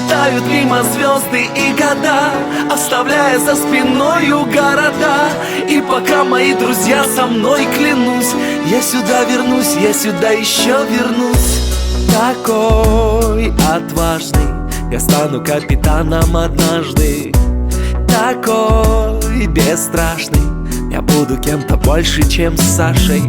Пролетают мимо звезды и года, оставляя за спиною города. И пока мои друзья со мной, клянусь, я сюда вернусь, я сюда еще вернусь. Такой отважный, я стану капитаном однажды. Такой бесстрашный, я буду кем-то больше, чем с Сашей.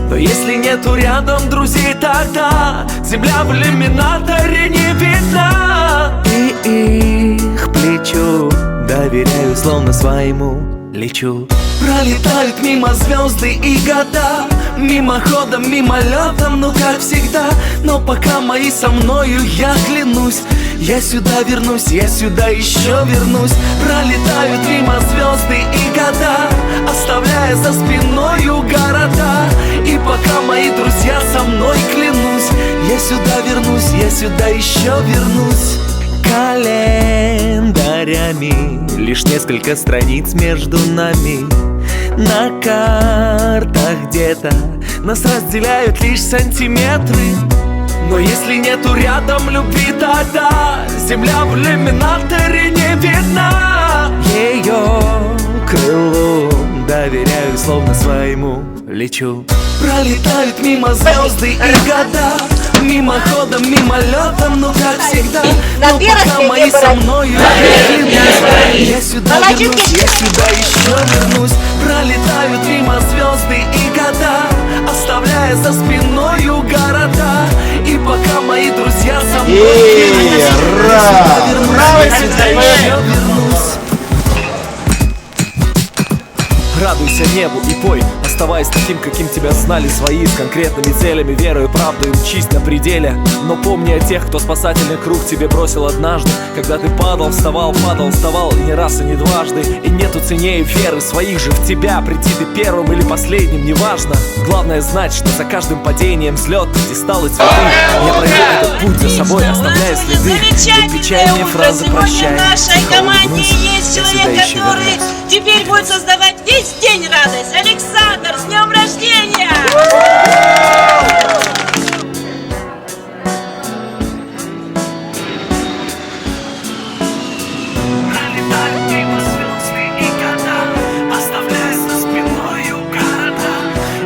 Но если нету рядом друзей, тогда земля в иллюминаторе не видна. И их плечу доверяю, словно своему лечу. Пролетают мимо звезды и года, мимоходом, мимолетом, ну как всегда. Но пока мои со мною, я клянусь, я сюда вернусь, я сюда еще вернусь. Пролетают мимо звезды и года, оставляя за спиною города. И пока мои друзья со мной, клянусь, я сюда вернусь, я сюда еще вернусь. Календарями лишь несколько страниц между нами. На картах где-то нас разделяют лишь сантиметры. Но если нету рядом любви, тогда земля в иллюминаторе не видна. Ее крылу доверяю, словно своему лечу. Пролетают мимо звезды и года, мимоходом, мимолетом, ну как всегда. Но пока мои со мною, я сюда вернусь, я сюда еще вернусь. Пролетают мимо звезды и года, оставляя за спиною города. И пока мои друзья со мной, я сюда вернусь, я сюда еще вернусь. Радуйся небу и пой, оставаясь таким, каким тебя знали свои, с конкретными целями, верою, правдой, мчись на пределе. Но помни о тех, кто спасательный круг тебе бросил однажды, когда ты падал, вставал, падал, вставал, и не раз, и не дважды. И нету ценнее веры своих же в тебя. Прийти ты первым или последним, неважно. Главное знать, что за каждым падением взлет, кристаллы, цветы. Я пройду этот путь за собой, оставляя следы. Замечательное утро! Сегодня в нашей команде есть человек, который теперь будет создавать весь день радость. Александр, с днем рождения! Пролетают мимо звезды и года, оставляя за спиною города.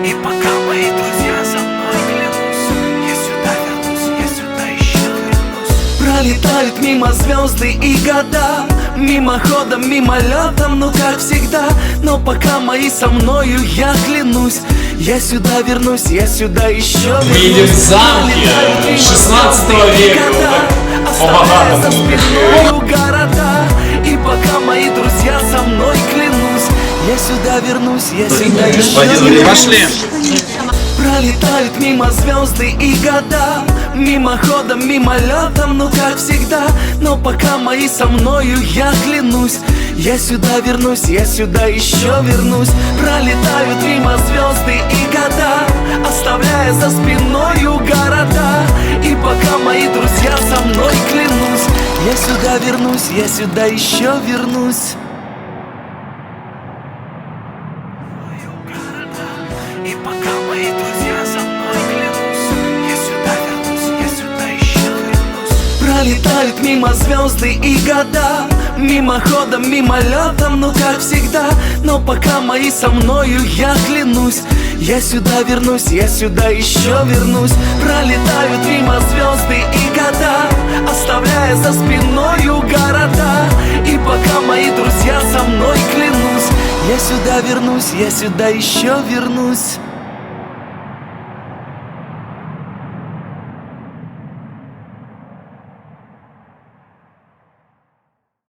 И пока мои друзья со мной, клянусь, я сюда вернусь, я сюда еще вернусь. Пролетают мимо звезды и года, мимоходом, мимолетом, ну как всегда. Но пока мои со мною, я клянусь, я сюда вернусь, я сюда еще вернусь. Мы идем в замке 16 века, оставляя за спиною города. И пока мои друзья со мной, клянусь, я сюда вернусь, я сюда еще вернусь. Пошли! Пролетают мимо звезды и года, мимоходом, мимолетом, ну как всегда. Но пока мои со мною, я клянусь, я сюда вернусь, я сюда еще вернусь. Пролетают мимо звезды и года, оставляя за спиною города. И пока мои друзья со мной, клянусь, я сюда вернусь, я сюда еще вернусь. И пока мои друзья со мной, клянусь, я сюда вернусь, я сюда еще вернусь. Пролетают мимо звезды и года, мимоходом, мимолетом, ну как всегда. Но пока мои со мною, я клянусь, я сюда вернусь, я сюда еще вернусь. Пролетают мимо звезды и года, оставляя за спиною города. И пока мои друзья со мной, клянусь, я сюда вернусь, я сюда еще вернусь.